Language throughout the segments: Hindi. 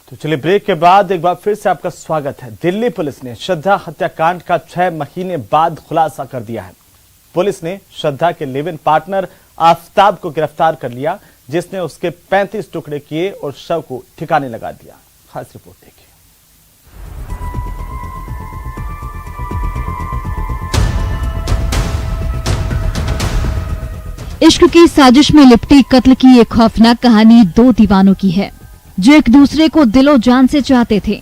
तो चलिए ब्रेक के बाद एक बार फिर से आपका स्वागत है। दिल्ली पुलिस ने श्रद्धा हत्याकांड का 6 महीने बाद खुलासा कर दिया है। पुलिस ने श्रद्धा के लिव इन पार्टनर आफताब को गिरफ्तार कर लिया, जिसने उसके 35 टुकड़े किए और शव को ठिकाने लगा दिया। खास रिपोर्ट देखिए। इश्क की साजिश में लिपटी कत्ल की एक खौफनाक कहानी दो दीवानों की है, जो एक दूसरे को दिलो जान से चाहते थे,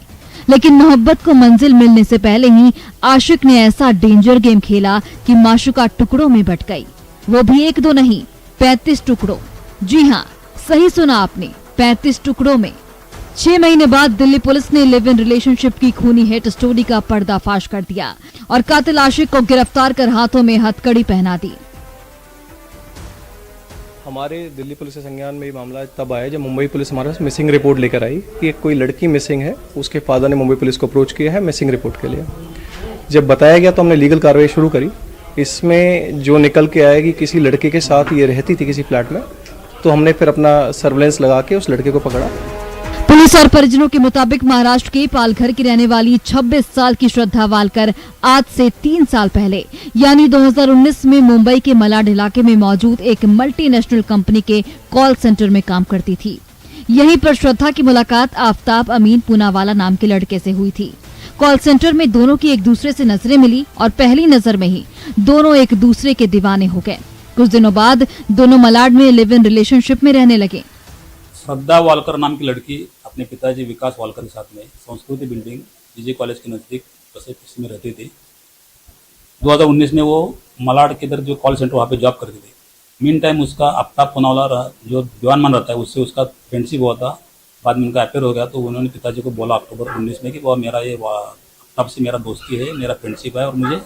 लेकिन मोहब्बत को मंजिल मिलने से पहले ही आशिक ने ऐसा डेंजर गेम खेला कि माशूका टुकड़ों में बट गई। वो भी एक दो नहीं, 35 टुकड़ों। जी हाँ, सही सुना आपने, 35 टुकड़ों में। 6 महीने बाद दिल्ली पुलिस ने लिव इन रिलेशनशिप की खूनी हिट स्टोरी का पर्दाफाश कर दिया और कातिल आशिक को गिरफ्तार कर हाथों में हथकड़ी पहना दी। हमारे दिल्ली पुलिस के संज्ञान में ये मामला तब आया जब मुंबई पुलिस हमारे पास मिसिंग रिपोर्ट लेकर आई कि कोई लड़की मिसिंग है। उसके फादर ने मुंबई पुलिस को अप्रोच किया है मिसिंग रिपोर्ट के लिए। जब बताया गया तो हमने लीगल कार्रवाई शुरू करी। इसमें जो निकल के आया कि किसी लड़के के साथ ये रहती थी किसी फ्लैट में, तो हमने फिर अपना सर्वेलेंस लगा के उस लड़के को पकड़ा। पुलिस और परिजनों के मुताबिक महाराष्ट्र के पालघर की रहने वाली 26 साल की श्रद्धा वालकर आज से 3 साल पहले यानी 2019 में मुंबई के मलाड इलाके में मौजूद एक मल्टीनेशनल कंपनी के कॉल सेंटर में काम करती थी। यहीं पर श्रद्धा की मुलाकात आफताब अमीन पूनावाला नाम के लड़के से हुई थी। कॉल सेंटर में दोनों की एक दूसरे से नजरें मिली और पहली नजर में ही दोनों एक दूसरे के दीवाने हो गए। कुछ दिनों बाद दोनों मलाड में लिव इन रिलेशनशिप में रहने लगे। श्रद्धा वालकर नाम की लड़की अपने पिताजी विकास वालकर के साथ में संस्कृति बिल्डिंग जीजे कॉलेज के नज़दीक बसे में रहती थी। 2019 में वो मलाड के इधर जो कॉल सेंटर वहाँ पे जॉब करती थी। मीन टाइम उसका आफताब पूनावाला जो दीवानमान रहता है उससे उसका फ्रेंडशिप हुआ था। बाद में उनका अफेयर हो गया तो उन्होंने पिताजी को बोला अक्टूबर 19 में कि वह मेरा ये आफताब से मेरा दोस्ती है, मेरा फ्रेंडशिप है और मुझे।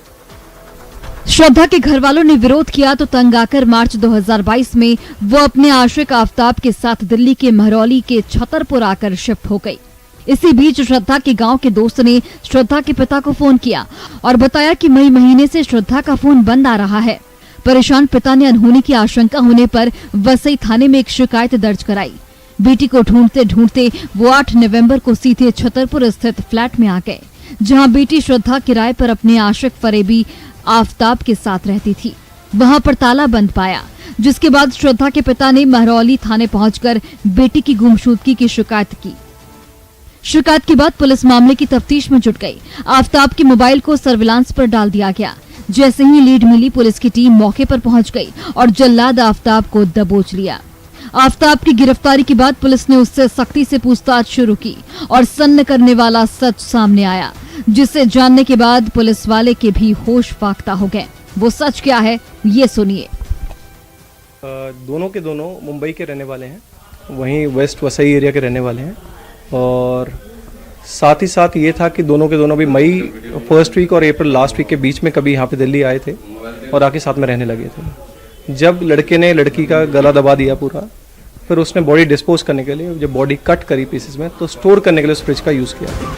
श्रद्धा के घर वालों ने विरोध किया तो तंग आकर मार्च 2022 में वो अपने आशिक आफताब के साथ दिल्ली के महरौली के छतरपुर आकर शिफ्ट हो गई। इसी बीच श्रद्धा के गांव के दोस्त ने श्रद्धा के पिता को फोन किया और बताया कि मई महीने से श्रद्धा का फोन बंद आ रहा है। परेशान पिता ने अनहोनी की आशंका होने पर वसई थाने में एक शिकायत दर्ज कराई। बेटी को ढूंढते ढूंढते वो 8 नवंबर को सीधे छतरपुर स्थित फ्लैट में आ गए, जहां बेटी श्रद्धा किराए पर अपने आशिक फरेबी आफताब के साथ रहती थी। वहां पर ताला बंद पाया, जिसके बाद श्रद्धा के पिता ने महरौली थाने पहुंचकर बेटी की गुमशुदगी की शिकायत की। शिकायत के बाद पुलिस मामले की तफ्तीश में जुट गई। आफताब के मोबाइल को सर्विलांस पर डाल दिया गया। जैसे ही लीड मिली, पुलिस की टीम मौके पर पहुंच गई और जल्लाद आफताब को दबोच लिया। आफताब की गिरफ्तारी के बाद पुलिस ने उससे सख्ती से पूछताछ शुरू की और सन्न करने वाला सच सामने आया, जिसे जानने के बाद पुलिस वाले के भी होश फाख्ता हो गए। वो सच क्या है, ये सुनिए। दोनों के दोनों मुंबई के रहने वाले हैं, वहीं वेस्ट वसई एरिया के रहने वाले हैं। और साथ ही साथ ये था कि दोनों के दोनों भी मई फर्स्ट वीक और अप्रैल लास्ट वीक के बीच में कभी यहाँ पे दिल्ली आए थे और आके साथ में रहने लगे थे। जब लड़के ने लड़की का गला दबा दिया पूरा, फिर उसने बॉडी डिस्पोज करने के लिए जब बॉडी कट करी पीसेस में, तो स्टोर करने के लिए उस फ्रिज का यूज किया।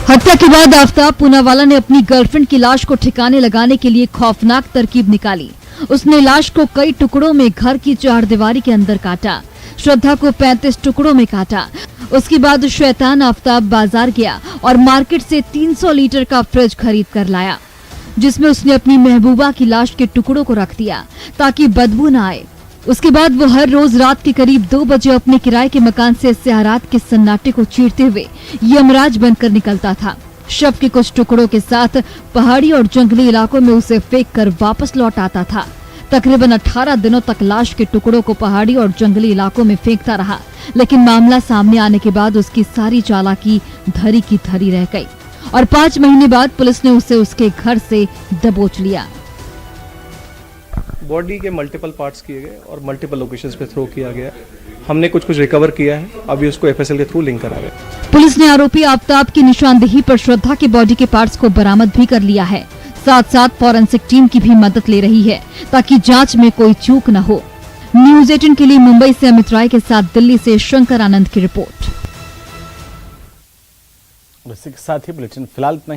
हत्या के बाद आफताब पूनावाला ने अपनी गर्लफ्रेंड की लाश को ठिकाने लगाने के लिए खौफनाक तरकीब निकाली। उसने लाश को कई टुकड़ों में घर की चारदीवारी के अंदर काटा। श्रद्धा को 35 टुकड़ों में काटा। उसके बाद शैतान आफताब बाजार गया और मार्केट से 300 लीटर का फ्रिज खरीद कर लाया, जिसमें उसने अपनी महबूबा की लाश के टुकड़ों को रख दिया ताकि बदबू न आए। उसके बाद वो हर रोज रात के करीब 2 बजे अपने किराए के मकान से सियारात के सन्नाटे को चीरते हुए यमराज बनकर निकलता था। शव के कुछ टुकड़ों के साथ पहाड़ी और जंगली इलाकों में उसे फेंक कर वापस लौट आता था। तकरीबन 18 दिनों तक लाश के टुकड़ों को पहाड़ी और जंगली इलाकों में फेंकता रहा, लेकिन मामला सामने आने के बाद उसकी सारी चालाकी धरी की धरी रह गई और 5 महीने बाद पुलिस ने उसे उसके घर से दबोच लिया। बॉडी के मल्टीपल पार्ट्स किए गए और मल्टीपल लोकेशंस पे थ्रो किया गया। हमने कुछ रिकवर किया है, अभी उसको एफएसएल के थ्रू लिंक करा रहे हैं। पुलिस ने आरोपी आफताब की निशानदेही पर श्रद्धा के बॉडी के पार्ट्स को बरामद भी कर लिया है। साथ साथ फॉरेंसिक टीम की भी मदद ले रही है ताकि जांच में कोई चूक न हो। न्यूज़ 18 के लिए मुंबई से अमित राय के साथ दिल्ली से शंकर आनंद की रिपोर्ट। इसी के साथ ही बुलेटिन फिलहाल